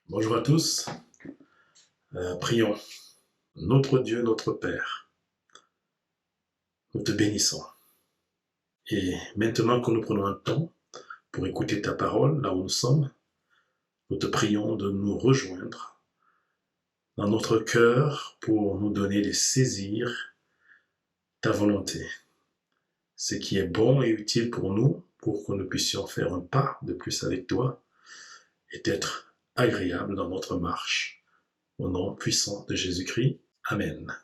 Bonjour à tous. Prions. Notre Dieu, notre Père, nous te bénissons. Et maintenant que nous prenons un temps pour écouter ta parole là où nous sommes, nous te prions de nous rejoindre dans notre cœur pour nous donner de saisir ta volonté. Ce qui est bon et utile pour nous, pour que nous puissions faire un pas de plus avec toi et être agréable dans notre marche. Au nom puissant de Jésus-Christ. Amen.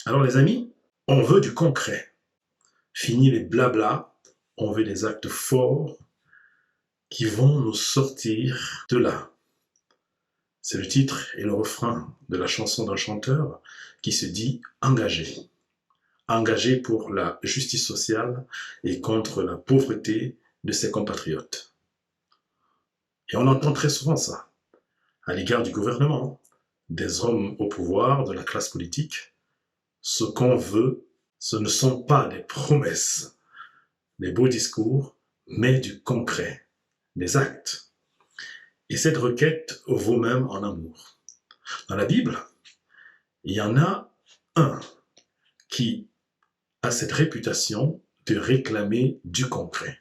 Alors les amis, on veut du concret. Fini les blabla, on veut des actes forts qui vont nous sortir de là. C'est le titre et le refrain de la chanson d'un chanteur qui se dit engagé. Engagé pour la justice sociale et contre la pauvreté de ses compatriotes. Et on entend très souvent ça, à l'égard du gouvernement, des hommes au pouvoir, de la classe politique. Ce qu'on veut, ce ne sont pas des promesses, des beaux discours, mais du concret, des actes. Et cette requête vaut même en amour. Dans la Bible, il y en a un qui a cette réputation de réclamer du concret.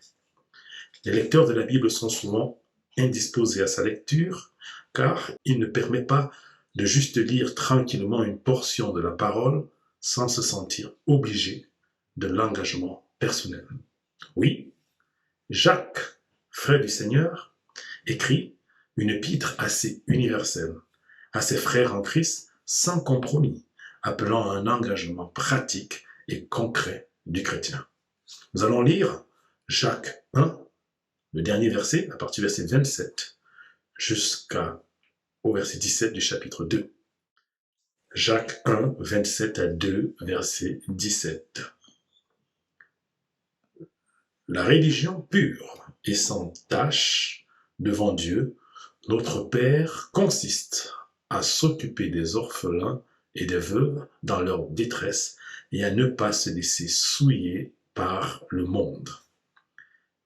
Les lecteurs de la Bible sont souvent indisposés à sa lecture, car il ne permet pas de juste lire tranquillement une portion de la parole sans se sentir obligé de l'engagement personnel. Oui, Jacques, frère du Seigneur, écrit une épître assez universelle à ses frères en Christ sans compromis, appelant à un engagement pratique et concret du chrétien. Nous allons lire Jacques 1, le dernier verset, à partir du verset 27 jusqu'au verset 17 du chapitre 2. Jacques 1, 27 à 2, verset 17. La religion pure et sans tache devant Dieu, notre Père, consiste à s'occuper des orphelins et des veuves dans leur détresse et à ne pas se laisser souiller par le monde.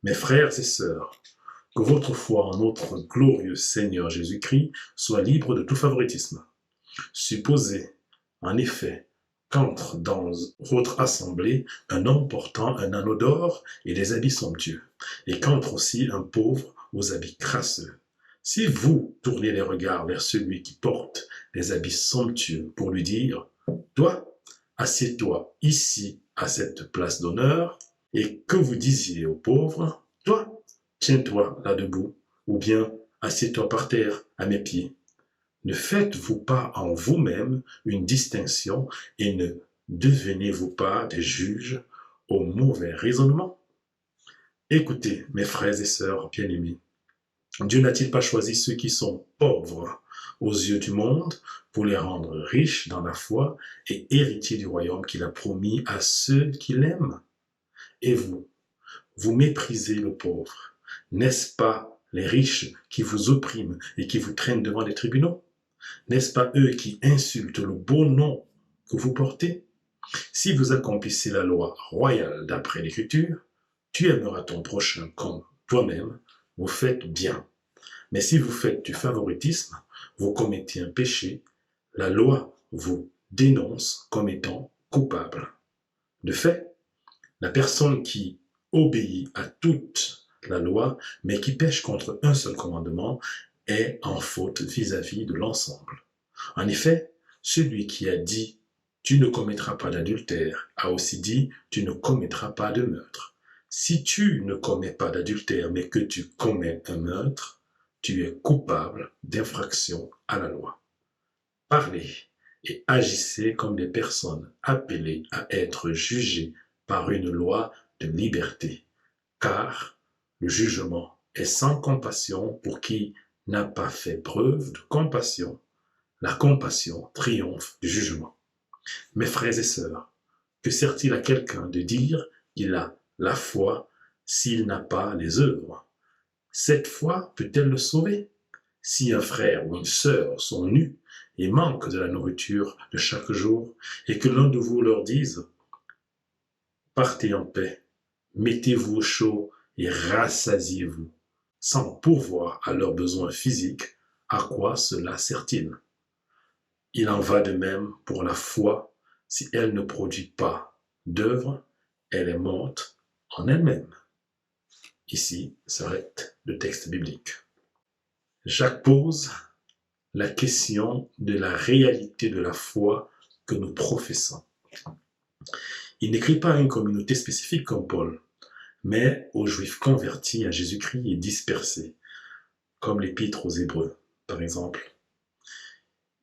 Mes frères et sœurs, que votre foi en notre glorieux Seigneur Jésus-Christ soit libre de tout favoritisme. Supposez, en effet, qu'entre dans votre assemblée un homme portant un anneau d'or et des habits somptueux, et qu'entre aussi un pauvre aux habits crasseux. Si vous tournez les regards vers celui qui porte les habits somptueux pour lui dire « Toi, assieds-toi ici à cette place d'honneur », et que vous disiez au pauvre « Toi, tiens-toi là debout », ou bien « Assieds-toi par terre à mes pieds », ne faites-vous pas en vous-même une distinction et ne devenez-vous pas des juges au mauvais raisonnement? Écoutez, mes frères et sœurs bien-aimés, Dieu n'a-t-il pas choisi ceux qui sont pauvres aux yeux du monde pour les rendre riches dans la foi et héritiers du royaume qu'il a promis à ceux qui l'aiment? Et vous méprisez le pauvre. N'est-ce pas les riches qui vous oppriment et qui vous traînent devant les tribunaux? N'est-ce pas eux qui insultent le beau nom que vous portez? Si vous accomplissez la loi royale d'après l'Écriture, tu aimeras ton prochain comme toi-même, vous faites bien. Mais si vous faites du favoritisme, vous commettez un péché, la loi vous dénonce comme étant coupable. De fait, la personne qui obéit à toute la loi, mais qui pêche contre un seul commandement, est en faute vis-à-vis de l'ensemble. En effet, celui qui a dit « tu ne commettras pas d'adultère » a aussi dit « tu ne commettras pas de meurtre ». Si tu ne commets pas d'adultère, mais que tu commets un meurtre, tu es coupable d'infraction à la loi. Parlez et agissez comme des personnes appelées à être jugées par une loi de liberté, car le jugement est sans compassion pour qui n'a pas fait preuve de compassion. La compassion triomphe du jugement. Mes frères et sœurs, que sert-il à quelqu'un de dire qu'il a la foi s'il n'a pas les œuvres? Cette foi peut-elle le sauver? Si un frère ou une sœur sont nus et manquent de la nourriture de chaque jour, et que l'un de vous leur dise « Partez en paix, mettez-vous au chaud et rassasiez-vous », sans pourvoir à leurs besoins physiques, à quoi cela sert-il? Il en va de même pour la foi. Si elle ne produit pas d'œuvre, elle est morte en elle-même. Ici s'arrête le texte biblique. Jacques pose la question de la réalité de la foi que nous professons. Il n'écrit pas à une communauté spécifique comme Paul, mais aux Juifs convertis à Jésus-Christ et dispersés, comme l'Épître aux Hébreux, par exemple.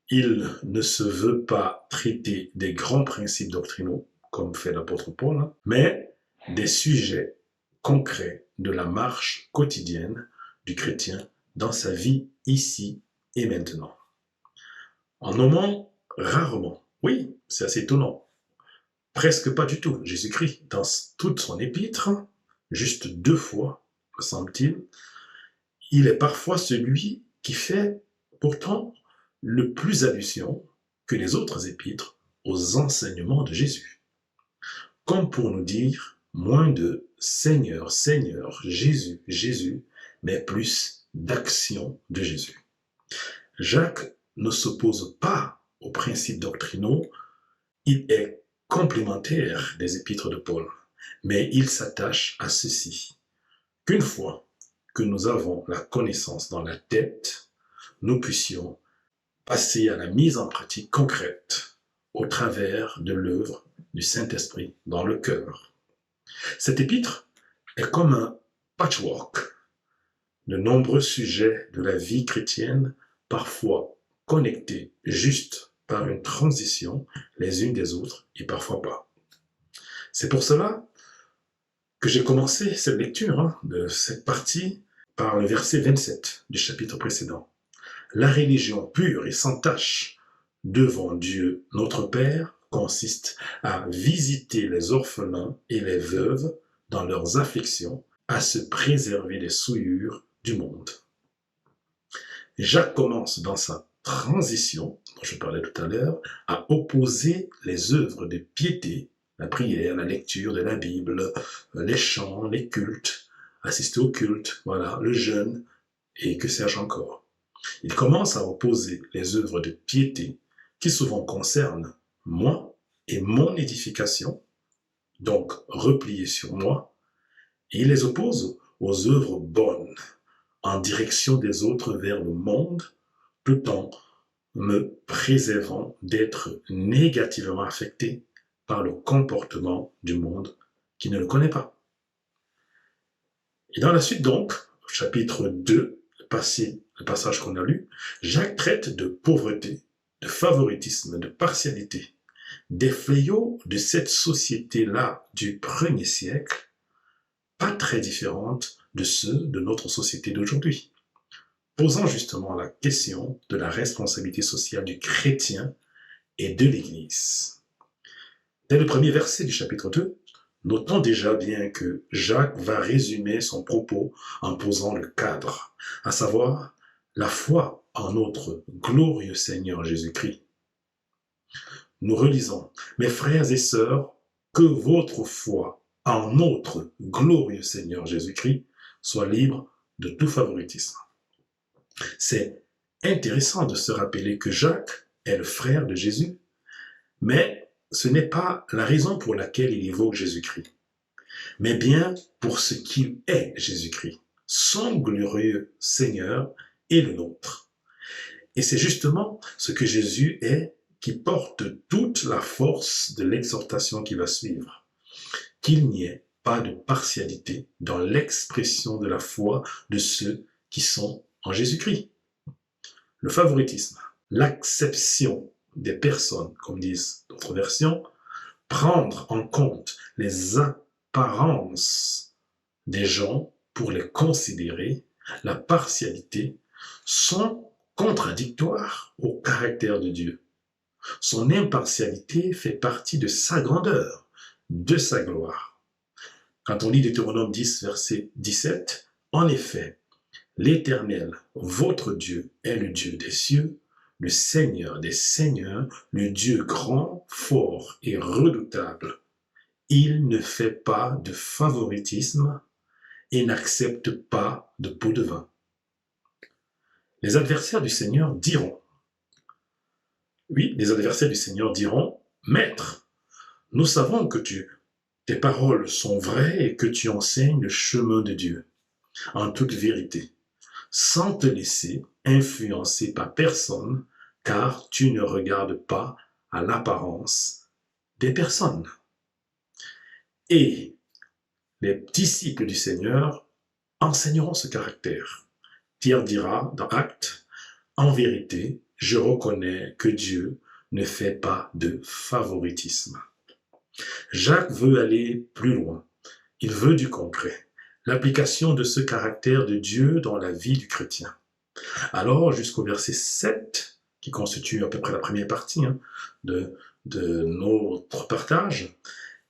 Il ne se veut pas traiter des grands principes doctrinaux, comme fait l'apôtre Paul, mais des sujets concrets de la marche quotidienne du chrétien dans sa vie ici et maintenant. En nommant rarement, oui, c'est assez étonnant, presque pas du tout, Jésus-Christ, dans toute son épître, juste 2 fois, me semble-t-il, il est parfois celui qui fait pourtant le plus allusion que les autres épîtres aux enseignements de Jésus. Comme pour nous dire moins de Seigneur, Seigneur, Jésus, Jésus, mais plus d'action de Jésus. Jacques ne s'oppose pas aux principes doctrinaux, il est complémentaire des épîtres de Paul, mais il s'attache à ceci, qu'une fois que nous avons la connaissance dans la tête, nous puissions passer à la mise en pratique concrète au travers de l'œuvre du Saint-Esprit dans le cœur. Cet épître est comme un patchwork de nombreux sujets de la vie chrétienne, parfois connectés juste par une transition les unes des autres et parfois pas. C'est pour cela que j'ai commencé cette lecture de cette partie par le verset 27 du chapitre précédent. La religion pure et sans tache devant Dieu notre Père consiste à visiter les orphelins et les veuves dans leurs afflictions, à se préserver des souillures du monde. Jacques commence dans sa transition, dont je parlais tout à l'heure, à opposer les œuvres de piété, la prière, la lecture de la Bible, les chants, les cultes, assister au culte, voilà, le jeûne, et que sais-je encore. Il commence à opposer les œuvres de piété qui souvent concernent moi et mon édification, donc repliées sur moi, et il les oppose aux œuvres bonnes, en direction des autres vers le monde, tout en me préservant d'être négativement affecté par le comportement du monde qui ne le connaît pas. Et dans la suite donc, au chapitre 2, le passage qu'on a lu, Jacques traite de pauvreté, de favoritisme, de partialité, des fléaux de cette société-là du 1er siècle, pas très différentes de ceux de notre société d'aujourd'hui, posant justement la question de la responsabilité sociale du chrétien et de l'Église. Dès le premier verset du chapitre 2, notons déjà bien que Jacques va résumer son propos en posant le cadre, à savoir la foi en notre glorieux Seigneur Jésus-Christ. Nous relisons, mes frères et sœurs, que votre foi en notre glorieux Seigneur Jésus-Christ soit libre de tout favoritisme. C'est intéressant de se rappeler que Jacques est le frère de Jésus, mais ce n'est pas la raison pour laquelle il évoque Jésus-Christ, mais bien pour ce qu'il est Jésus-Christ, son glorieux Seigneur et le nôtre. Et c'est justement ce que Jésus est qui porte toute la force de l'exhortation qui va suivre. Qu'il n'y ait pas de partialité dans l'expression de la foi de ceux qui sont en Jésus-Christ. Le favoritisme, l'acception des personnes, comme disent d'autres versions, prendre en compte les apparences des gens pour les considérer, la partialité, sont contradictoires au caractère de Dieu. Son impartialité fait partie de sa grandeur, de sa gloire. Quand on lit Deutéronome 10, verset 17, en effet, l'Éternel, votre Dieu, est le Dieu des cieux, le Seigneur des seigneurs, le Dieu grand, fort et redoutable. Il ne fait pas de favoritisme et n'accepte pas de pot de vin. Les adversaires du Seigneur diront, oui, les adversaires du Seigneur diront, Maître, nous savons que tes paroles sont vraies et que tu enseignes le chemin de Dieu en toute vérité, sans te laisser influencer par personne, car tu ne regardes pas à l'apparence des personnes. Et les disciples du Seigneur enseigneront ce caractère. Pierre dira dans Actes, en vérité, je reconnais que Dieu ne fait pas de favoritisme. Jacques veut aller plus loin. Il veut du concret, l'application de ce caractère de Dieu dans la vie du chrétien. Alors, jusqu'au verset 7, qui constitue à peu près la première partie de notre partage,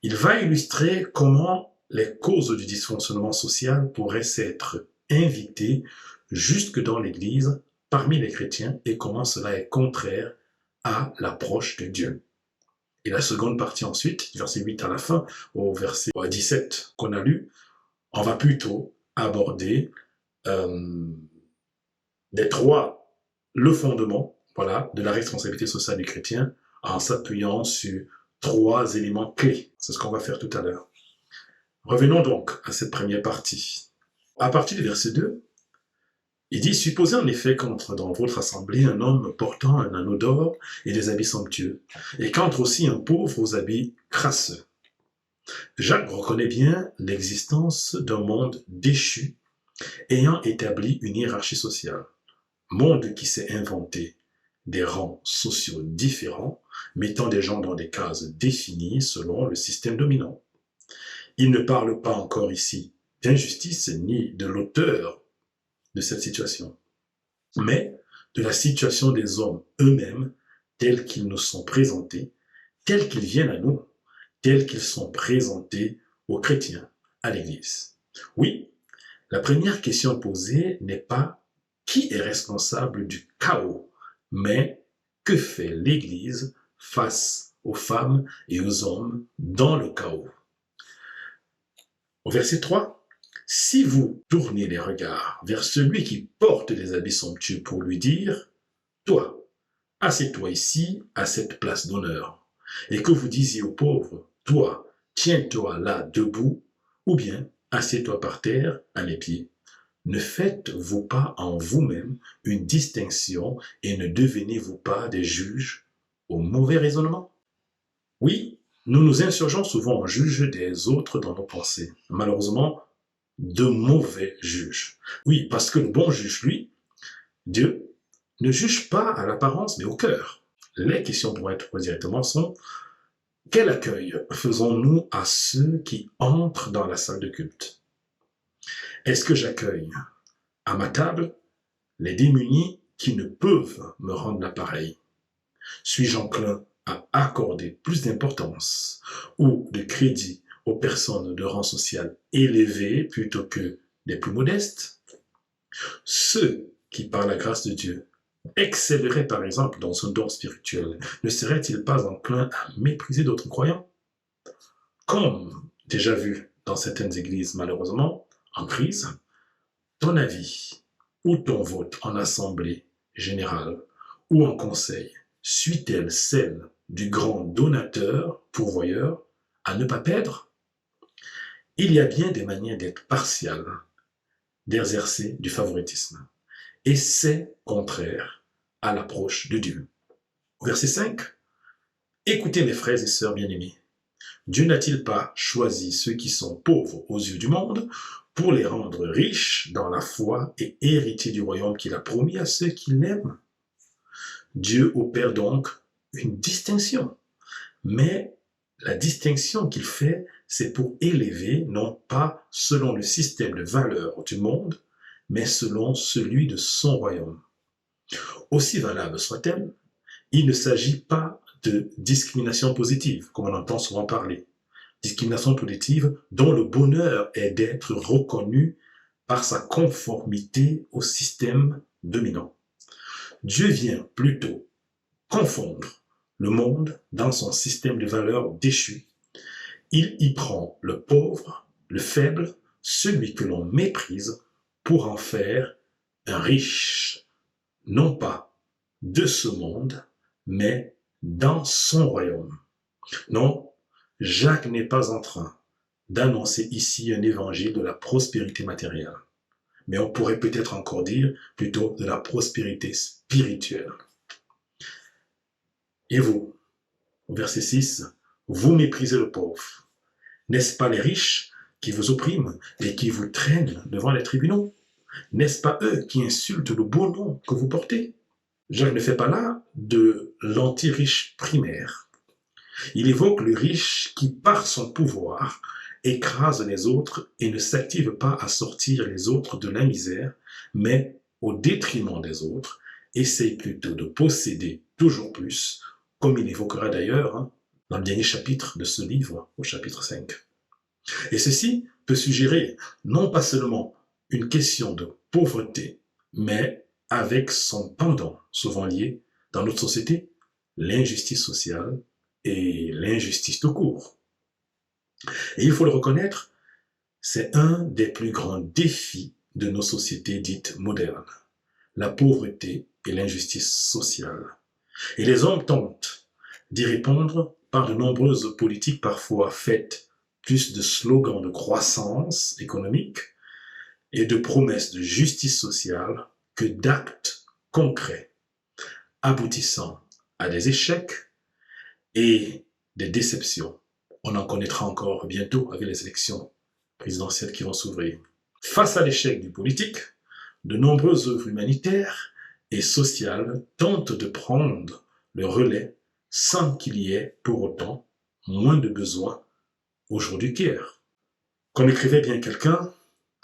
il va illustrer comment les causes du dysfonctionnement social pourraient s'être invitées jusque dans l'Église, parmi les chrétiens, et comment cela est contraire à l'approche de Dieu. Et la seconde partie ensuite, du verset 8 à la fin, au verset 17 qu'on a lu, on va plutôt aborder le fondement de la responsabilité sociale du chrétien en s'appuyant sur 3 éléments clés. C'est ce qu'on va faire tout à l'heure. Revenons donc à cette première partie. À partir du verset 2, il dit « Supposez en effet qu'entre dans votre assemblée un homme portant un anneau d'or et des habits somptueux, et qu'entre aussi un pauvre aux habits crasseux. » Jacques reconnaît bien l'existence d'un monde déchu ayant établi une hiérarchie sociale, monde qui s'est inventé des rangs sociaux différents, mettant des gens dans des cases définies selon le système dominant. Il ne parle pas encore ici d'injustice ni de l'auteur de cette situation, mais de la situation des hommes eux-mêmes tels qu'ils nous sont présentés, tels qu'ils viennent à nous, tels qu'ils sont présentés aux chrétiens, à l'Église. Oui, la première question posée n'est pas qui est responsable du chaos, mais que fait l'Église face aux femmes et aux hommes dans le chaos. Au verset 3, si vous tournez les regards vers celui qui porte des habits somptueux pour lui dire « Toi, assieds-toi ici à cette place d'honneur », et que vous disiez aux pauvres « Toi, tiens-toi là debout », ou bien « Assieds-toi par terre à mes pieds », ne faites-vous pas en vous-même une distinction et ne devenez-vous pas des juges au mauvais raisonnement? Oui, nous nous insurgeons souvent en juges des autres dans nos pensées. Malheureusement, de mauvais juges. Oui, parce que le bon juge, lui, Dieu, ne juge pas à l'apparence mais au cœur. Les questions pour être posées directement sont quel accueil faisons-nous à ceux qui entrent dans la salle de culte? Est-ce que j'accueille à ma table les démunis qui ne peuvent me rendre l'appareil? Suis-je enclin à accorder plus d'importance ou de crédit aux personnes de rang social élevé plutôt que les plus modestes? Ceux qui, par la grâce de Dieu, excelleraient par exemple dans un don spirituel, ne seraient-ils pas enclins à mépriser d'autres croyants? Comme déjà vu dans certaines églises malheureusement en crise, ton avis ou ton vote en assemblée générale ou en conseil suit-elle celle du grand donateur, pourvoyeur, à ne pas perdre? Il y a bien des manières d'être partial, d'exercer du favoritisme. Et c'est contraire à l'approche de Dieu. Au verset 5, écoutez mes frères et sœurs bien-aimés. Dieu n'a-t-il pas choisi ceux qui sont pauvres aux yeux du monde pour les rendre riches dans la foi et héritiers du royaume qu'il a promis à ceux qui l'aiment? Dieu opère donc une distinction. Mais la distinction qu'il fait, c'est pour élever, non pas selon le système de valeurs du monde, mais selon celui de son royaume. Aussi valable soit-elle, il ne s'agit pas de discrimination positive, comme on entend souvent parler. Discrimination positive dont le bonheur est d'être reconnu par sa conformité au système dominant. Dieu vient plutôt confondre le monde dans son système de valeurs déchu. Il y prend le pauvre, le faible, celui que l'on méprise pour en faire un riche, non pas de ce monde, mais dans son royaume. Non, Jacques n'est pas en train d'annoncer ici un évangile de la prospérité matérielle, mais on pourrait peut-être encore dire plutôt de la prospérité spirituelle. Et vous, au verset 6, vous méprisez le pauvre. N'est-ce pas les riches qui vous oppriment et qui vous traînent devant les tribunaux? N'est-ce pas eux qui insultent le beau nom que vous portez? Jacques ne fait pas là de l'anti-riche primaire. Il évoque le riche qui, par son pouvoir, écrase les autres et ne s'active pas à sortir les autres de la misère, mais au détriment des autres, essaye plutôt de posséder toujours plus, comme il évoquera d'ailleurs dans le dernier chapitre de ce livre, au chapitre 5. Et ceci peut suggérer non pas seulement une question de pauvreté, mais avec son pendant souvent lié dans notre société, l'injustice sociale et l'injustice tout court. Et il faut le reconnaître, c'est un des plus grands défis de nos sociétés dites modernes, la pauvreté et l'injustice sociale. Et les hommes tentent d'y répondre par de nombreuses politiques parfois faites plus de slogans de croissance économique et de promesses de justice sociale que d'actes concrets, aboutissant à des échecs et des déceptions. On en connaîtra encore bientôt avec les élections présidentielles qui vont s'ouvrir. Face à l'échec du politique, de nombreuses œuvres humanitaires et sociales tentent de prendre le relais sans qu'il y ait pour autant moins de besoins aujourd'hui qu'hier. Comme écrivait bien quelqu'un,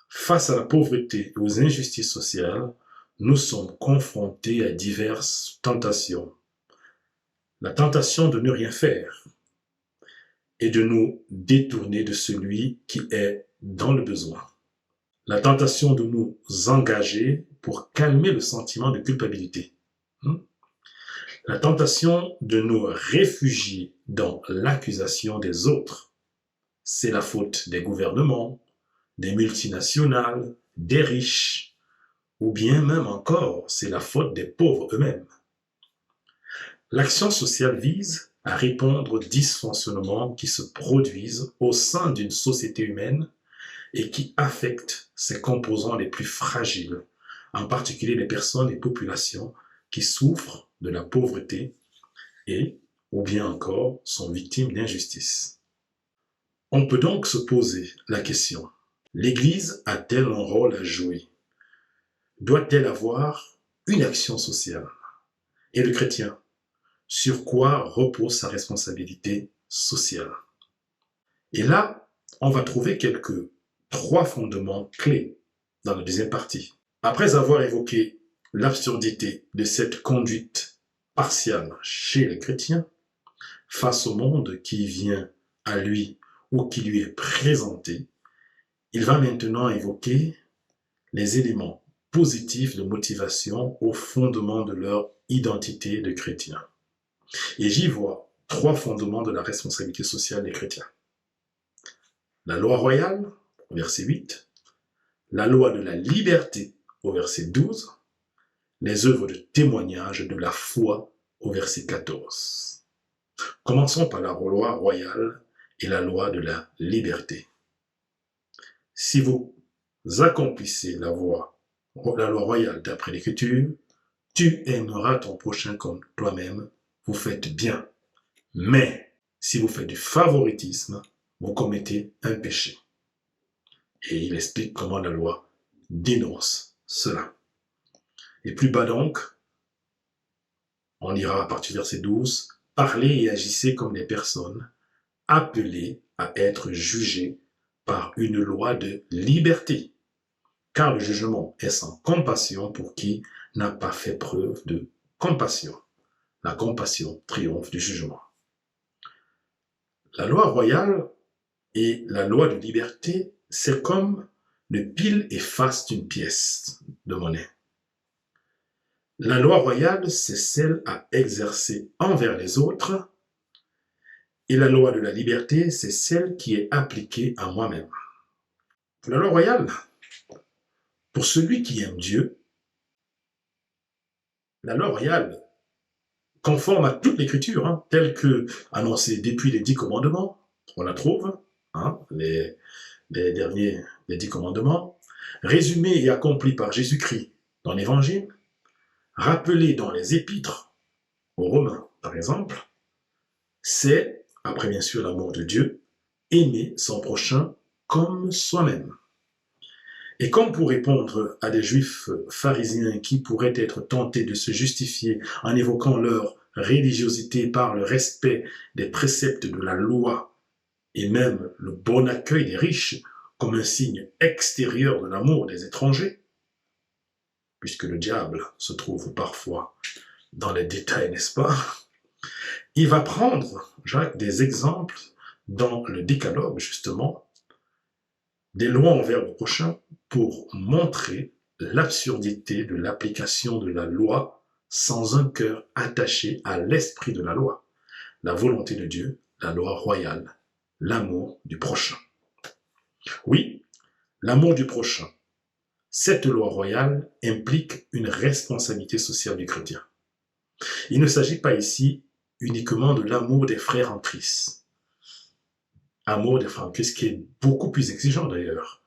face à la pauvreté et aux injustices sociales, nous sommes confrontés à diverses tentations. La tentation de ne rien faire et de nous détourner de celui qui est dans le besoin. La tentation de nous engager pour calmer le sentiment de culpabilité. La tentation de nous réfugier dans l'accusation des autres. C'est la faute des gouvernements, des multinationales, des riches, ou bien même encore, c'est la faute des pauvres eux-mêmes. L'action sociale vise à répondre aux dysfonctionnements qui se produisent au sein d'une société humaine et qui affectent ses composants les plus fragiles, en particulier les personnes et populations qui souffrent de la pauvreté et, ou bien encore, sont victimes d'injustice. On peut donc se poser la question, l'Église a-t-elle un rôle à jouer? Doit-elle avoir une action sociale? Et le chrétien, sur quoi repose sa responsabilité sociale? Et là, on va trouver trois fondements clés dans la deuxième partie. Après avoir évoqué l'absurdité de cette conduite partiale chez les chrétiens, face au monde qui vient à lui ou qui lui est présenté, il va maintenant évoquer les éléments positifs de motivation au fondement de leur identité de chrétien. Et j'y vois trois fondements de la responsabilité sociale des chrétiens. La loi royale, au verset 8, la loi de la liberté, au verset 12, les œuvres de témoignage de la foi, au verset 14. Commençons par la loi royale et la loi de la liberté. Si vous accomplissez la loi royale d'après l'Écriture, tu aimeras ton prochain comme toi-même, vous faites bien. Mais si vous faites du favoritisme, vous commettez un péché. Et il explique comment la loi dénonce cela. Et plus bas donc, on lira à partir du verset 12, « Parlez et agissez comme des personnes appelées à être jugées par une loi de liberté, car le jugement est sans compassion pour qui n'a pas fait preuve de compassion. La compassion triomphe du jugement. » La loi royale et la loi de liberté, c'est comme le pile et face d'une pièce de monnaie. La loi royale, c'est celle à exercer envers les autres, et la loi de la liberté, c'est celle qui est appliquée à moi-même. La loi royale, pour celui qui aime Dieu, la loi royale, conforme à toute l'écriture, telle que annoncée depuis les 10 commandements, on la trouve, les derniers, les 10 commandements, résumée et accomplie par Jésus-Christ dans l'Évangile, rappelée dans les épîtres aux Romains, par exemple, c'est, après bien sûr l'amour de Dieu, aimer son prochain comme soi-même. Et comme pour répondre à des juifs pharisiens qui pourraient être tentés de se justifier en évoquant leur religiosité par le respect des préceptes de la loi et même le bon accueil des riches comme un signe extérieur de l'amour des étrangers, puisque le diable se trouve parfois dans les détails, n'est-ce pas? Il va prendre, Jacques, des exemples dans le décalogue, justement, des lois envers le prochain pour montrer l'absurdité de l'application de la loi sans un cœur attaché à l'esprit de la loi, la volonté de Dieu, la loi royale, l'amour du prochain. Oui, l'amour du prochain. Cette loi royale implique une responsabilité sociale du chrétien. Il ne s'agit pas ici uniquement de l'amour des frères en Christ. Amour des frères en Christ qui est beaucoup plus exigeant d'ailleurs,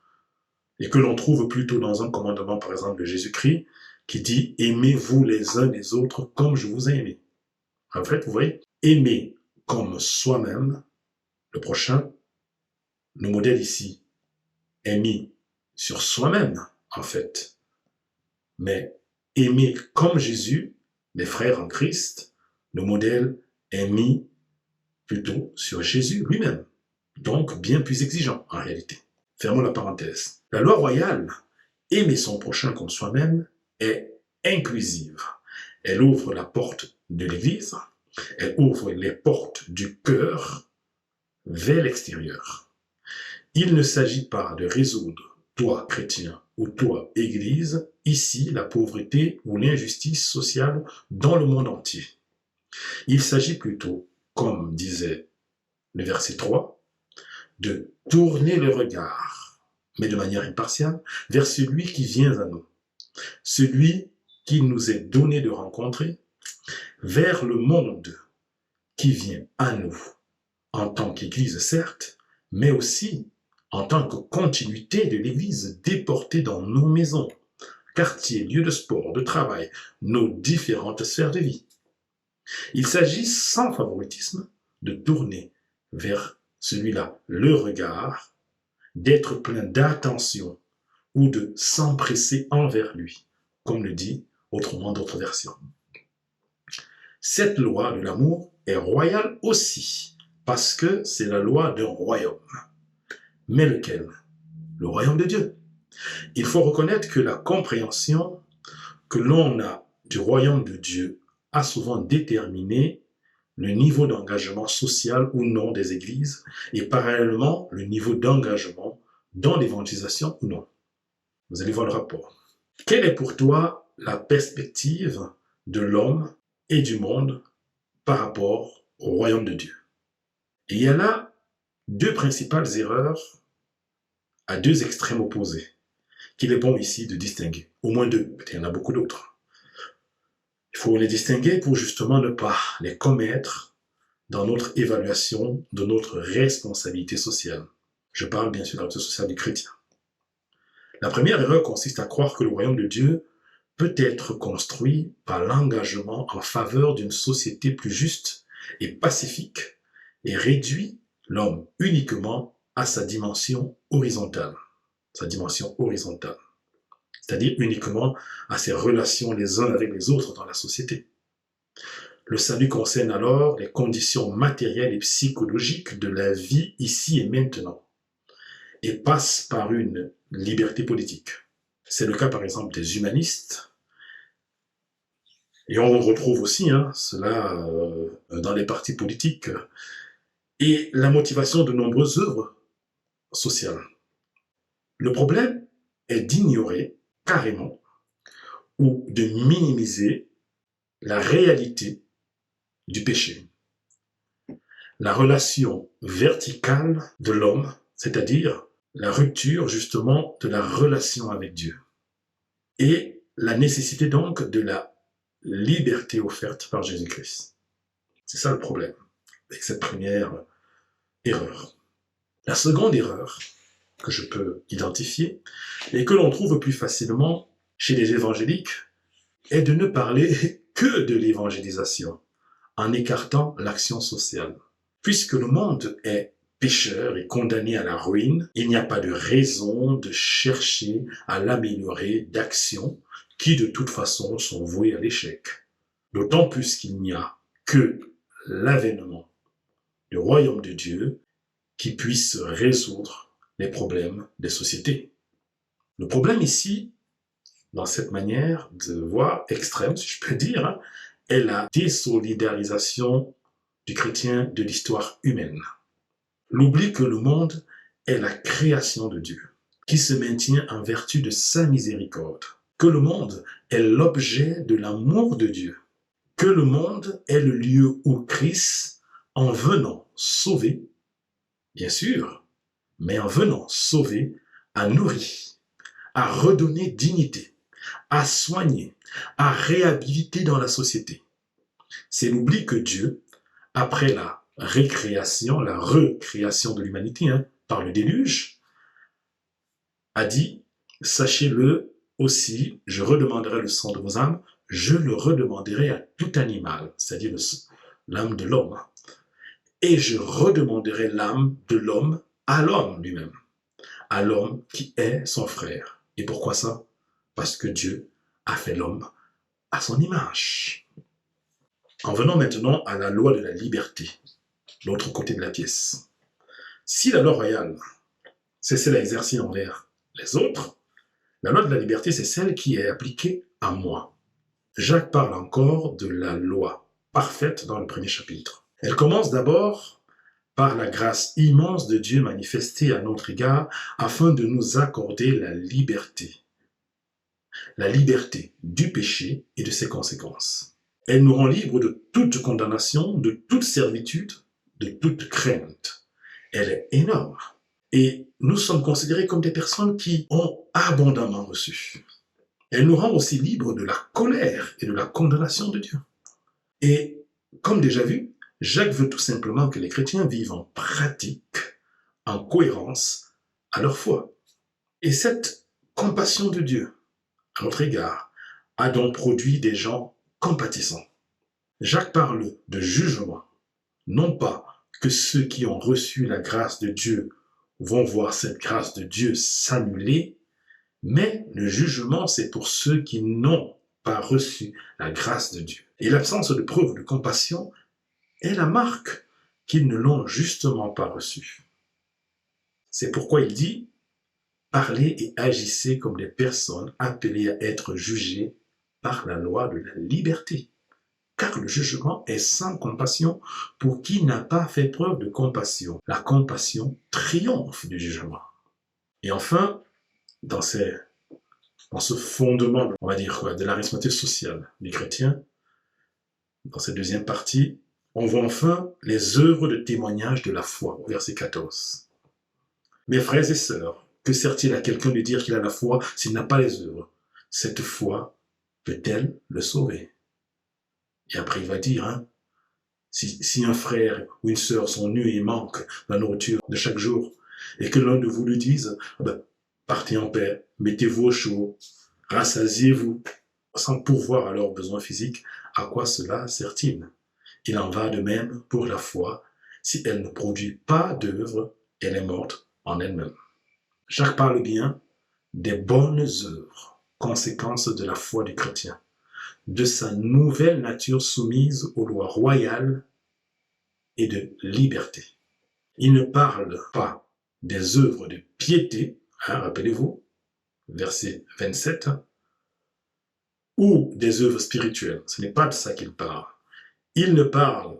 et que l'on trouve plutôt dans un commandement par exemple de Jésus-Christ qui dit « Aimez-vous les uns les autres comme je vous ai aimé ». En fait, vous voyez, aimer comme soi-même le prochain, le modèle ici est mis sur soi-même en fait. Mais aimer comme Jésus, les frères en Christ, le modèle est mis plutôt sur Jésus lui-même. Donc bien plus exigeant en réalité. Fermons la parenthèse. La loi royale, aimer son prochain comme soi-même, est inclusive. Elle ouvre la porte de l'Église, elle ouvre les portes du cœur vers l'extérieur. Il ne s'agit pas de résoudre, toi chrétien ou toi Église, ici la pauvreté ou l'injustice sociale dans le monde entier. Il s'agit plutôt, comme disait le verset 3, de tourner le regard, mais de manière impartiale, vers celui qui vient à nous, celui qu'il nous est donné de rencontrer, vers le monde qui vient à nous, en tant qu'Église certes, mais aussi en tant que continuité de l'Église déportée dans nos maisons, quartiers, lieux de sport, de travail, nos différentes sphères de vie. Il s'agit sans favoritisme de tourner vers celui-là le regard, d'être plein d'attention ou de s'empresser envers lui, comme le dit autrement d'autres versions. Cette loi de l'amour est royale aussi, parce que c'est la loi d'un royaume. Mais lequel? Le royaume de Dieu. Il faut reconnaître que la compréhension que l'on a du royaume de Dieu a souvent déterminé le niveau d'engagement social ou non des églises et parallèlement le niveau d'engagement dans l'évangélisation ou non. Vous allez voir le rapport. Quelle est pour toi la perspective de l'homme et du monde par rapport au royaume de Dieu? Et il y a là deux principales erreurs à deux extrêmes opposés qu'il est bon ici de distinguer. Au moins deux, peut-être il y en a beaucoup d'autres. Il faut les distinguer pour justement ne pas les commettre dans notre évaluation de notre responsabilité sociale. Je parle bien sûr de la responsabilité sociale du chrétien. La première erreur consiste à croire que le royaume de Dieu peut être construit par l'engagement en faveur d'une société plus juste et pacifique et réduit l'homme uniquement à sa dimension horizontale. C'est-à-dire uniquement à ses relations les uns avec les autres dans la société. Le salut concerne alors les conditions matérielles et psychologiques de la vie ici et maintenant et passe par une liberté politique. C'est le cas par exemple des humanistes et on retrouve aussi cela dans les partis politiques et la motivation de nombreuses œuvres sociales. Le problème est d'ignorer carrément ou de minimiser la réalité du péché. La relation verticale de l'homme, c'est-à-dire la rupture justement de la relation avec Dieu et la nécessité donc de la liberté offerte par Jésus-Christ. C'est ça le problème avec cette première erreur. La seconde erreur que je peux identifier et que l'on trouve plus facilement chez les évangéliques est de ne parler que de l'évangélisation en écartant l'action sociale. Puisque le monde est pécheur et condamné à la ruine, il n'y a pas de raison de chercher à l'améliorer d'actions qui de toute façon sont vouées à l'échec. D'autant plus qu'il n'y a que l'avènement du royaume de Dieu qui puisse résoudre les problèmes des sociétés. Le problème ici, dans cette manière de voir extrême, si je peux dire, est la désolidarisation du chrétien de l'histoire humaine. L'oubli que le monde est la création de Dieu, qui se maintient en vertu de sa miséricorde, que le monde est l'objet de l'amour de Dieu, que le monde est le lieu où Christ, en venant sauver, bien sûr, mais en venant sauver, a nourri, a redonné dignité, a soigné, a réhabilité dans la société. C'est l'oubli que Dieu, après la recréation de l'humanité par le déluge, a dit, sachez-le aussi, je redemanderai le sang de vos âmes, je le redemanderai à tout animal, c'est-à-dire l'âme de l'homme, et je redemanderai l'âme de l'homme à l'homme lui-même, à l'homme qui est son frère. Et pourquoi ça? Parce que Dieu a fait l'homme à son image. En venant maintenant à la loi de la liberté, l'autre côté de la pièce. Si la loi royale, c'est celle à exercer envers les autres, la loi de la liberté, c'est celle qui est appliquée à moi. Jacques parle encore de la loi parfaite dans le premier chapitre. Elle commence d'abord par la grâce immense de Dieu manifestée à notre égard afin de nous accorder la liberté. La liberté du péché et de ses conséquences. Elle nous rend libres de toute condamnation, de toute servitude, de toute crainte. Elle est énorme. Et nous sommes considérés comme des personnes qui ont abondamment reçu. Elle nous rend aussi libres de la colère et de la condamnation de Dieu. Et comme déjà vu, Jacques veut tout simplement que les chrétiens vivent en pratique, en cohérence à leur foi. Et cette compassion de Dieu à notre égard a donc produit des gens compatissants. Jacques parle de jugement, non pas que ceux qui ont reçu la grâce de Dieu vont voir cette grâce de Dieu s'annuler, mais le jugement, c'est pour ceux qui n'ont pas reçu la grâce de Dieu. Et l'absence de preuve de compassion est la marque qu'ils ne l'ont justement pas reçue. C'est pourquoi il dit « Parlez et agissez comme des personnes appelées à être jugées par la loi de la liberté. » Car le jugement est sans compassion pour qui n'a pas fait preuve de compassion. La compassion triomphe du jugement. Et enfin, dans ce fondement, on va dire, de l'arithmétique sociale du chrétien, dans cette deuxième partie, on voit enfin les œuvres de témoignage de la foi, au verset 14. Mes frères et sœurs, que sert-il à quelqu'un de dire qu'il a la foi s'il n'a pas les œuvres? Cette foi peut-elle le sauver? Et après il va dire, si un frère ou une sœur sont nus et manquent la nourriture de chaque jour, et que l'un de vous lui dise, partez en paix, mettez-vous au chaud, rassasiez-vous, sans pourvoir à leurs besoins physiques, à quoi cela sert-il? Il en va de même pour la foi, si elle ne produit pas d'œuvre, elle est morte en elle-même. Jacques parle bien des bonnes œuvres, conséquences de la foi du chrétien, de sa nouvelle nature soumise aux lois royales et de liberté. Il ne parle pas des œuvres de piété, rappelez-vous, verset 27, ou des œuvres spirituelles. Ce n'est pas de ça qu'il parle. Il ne parle,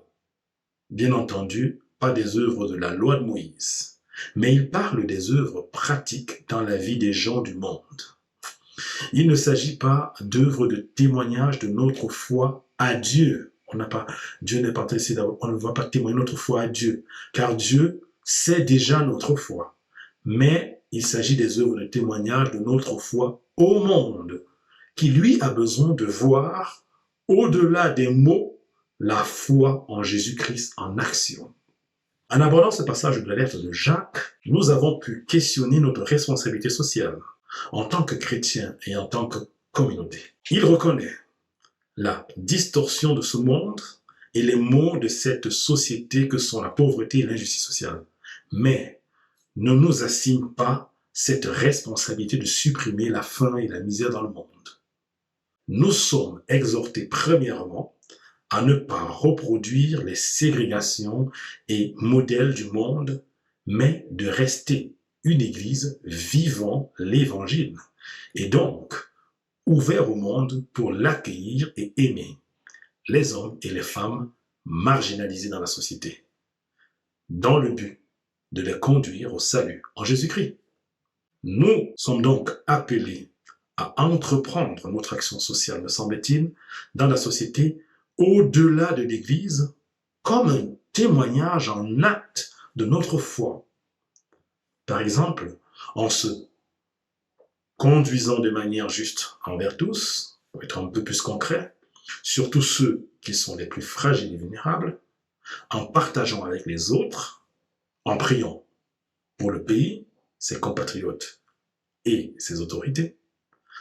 bien entendu, pas des œuvres de la loi de Moïse, mais il parle des œuvres pratiques dans la vie des gens du monde. Il ne s'agit pas d'œuvres de témoignage de notre foi à Dieu. Dieu n'est pas ici, on ne va pas témoigner notre foi à Dieu, car Dieu sait déjà notre foi. Mais il s'agit des œuvres de témoignage de notre foi au monde, qui lui a besoin de voir, au-delà des mots, la foi en Jésus-Christ en action. En abordant ce passage de la lettre de Jacques, nous avons pu questionner notre responsabilité sociale en tant que chrétiens et en tant que communauté. Il reconnaît la distorsion de ce monde et les maux de cette société que sont la pauvreté et l'injustice sociale, mais ne nous assigne pas cette responsabilité de supprimer la faim et la misère dans le monde. Nous sommes exhortés premièrement à ne pas reproduire les ségrégations et modèles du monde, mais de rester une Église vivant l'Évangile, et donc ouvert au monde pour l'accueillir et aimer les hommes et les femmes marginalisés dans la société, dans le but de les conduire au salut en Jésus-Christ. Nous sommes donc appelés à entreprendre notre action sociale, me semble-t-il, dans la société, au-delà de l'Église, comme un témoignage en acte de notre foi. Par exemple, en se conduisant de manière juste envers tous, pour être un peu plus concret, surtout ceux qui sont les plus fragiles et vulnérables, en partageant avec les autres, en priant pour le pays, ses compatriotes et ses autorités,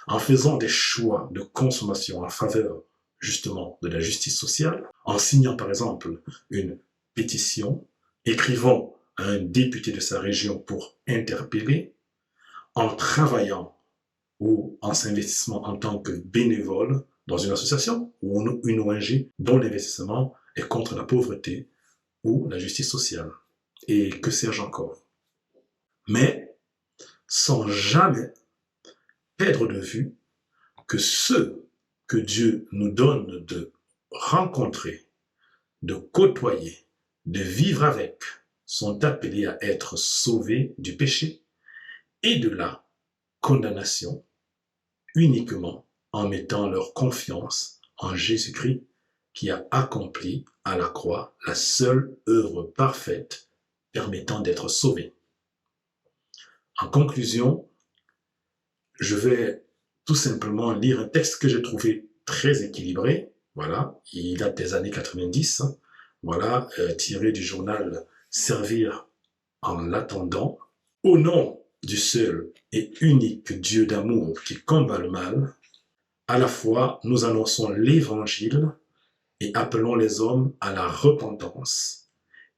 en faisant des choix de consommation en faveur justement de la justice sociale, en signant par exemple une pétition, écrivant à un député de sa région pour interpeller, en travaillant ou en s'investissant en tant que bénévole dans une association ou une ONG dont l'investissement est contre la pauvreté ou la justice sociale. Et que sais-je encore. Mais sans jamais perdre de vue que ceux que Dieu nous donne de rencontrer, de côtoyer, de vivre avec, sont appelés à être sauvés du péché et de la condamnation uniquement en mettant leur confiance en Jésus-Christ qui a accompli à la croix la seule œuvre parfaite permettant d'être sauvé. En conclusion, je vais tout simplement lire un texte que j'ai trouvé très équilibré. Voilà, il date des années 90. Voilà, tiré du journal Servir en l'attendant. Au nom du seul et unique Dieu d'amour qui combat le mal, à la fois nous annonçons l'Évangile et appelons les hommes à la repentance,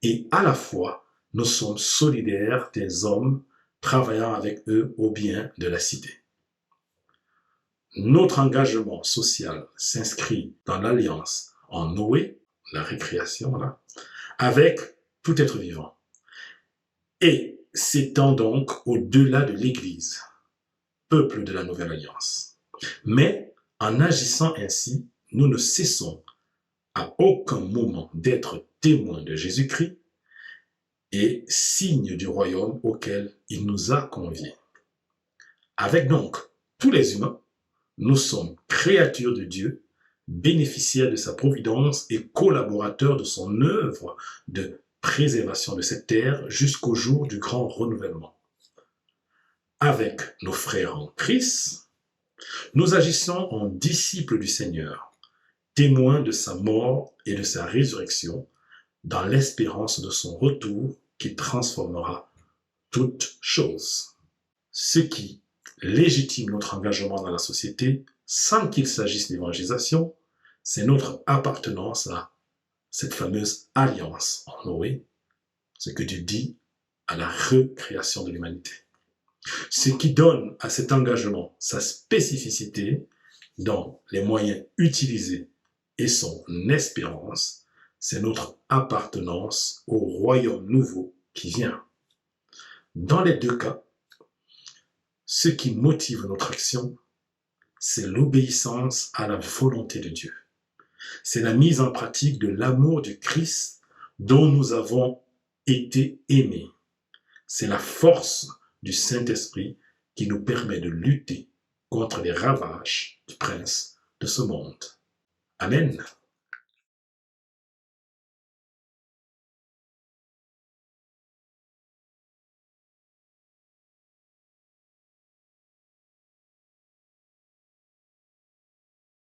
et à la fois nous sommes solidaires des hommes travaillant avec eux au bien de la cité. Notre engagement social s'inscrit dans l'alliance en Noé, la récréation là, avec tout être vivant, et s'étend donc au-delà de l'Église, peuple de la nouvelle alliance. Mais en agissant ainsi, nous ne cessons à aucun moment d'être témoins de Jésus-Christ et signes du royaume auquel il nous a conviés. Avec donc tous les humains, nous sommes créatures de Dieu, bénéficiaires de sa providence et collaborateurs de son œuvre de préservation de cette terre jusqu'au jour du grand renouvellement. Avec nos frères en Christ, nous agissons en disciples du Seigneur, témoins de sa mort et de sa résurrection, dans l'espérance de son retour qui transformera toutes choses. Ce qui légitime notre engagement dans la société, sans qu'il s'agisse d'évangélisation, c'est notre appartenance à cette fameuse alliance en Noé, ce que Dieu dit à la recréation de l'humanité. Ce qui donne à cet engagement sa spécificité dans les moyens utilisés et son espérance, c'est notre appartenance au royaume nouveau qui vient. Dans les deux cas, ce qui motive notre action, c'est l'obéissance à la volonté de Dieu. C'est la mise en pratique de l'amour du Christ dont nous avons été aimés. C'est la force du Saint-Esprit qui nous permet de lutter contre les ravages du prince de ce monde. Amen.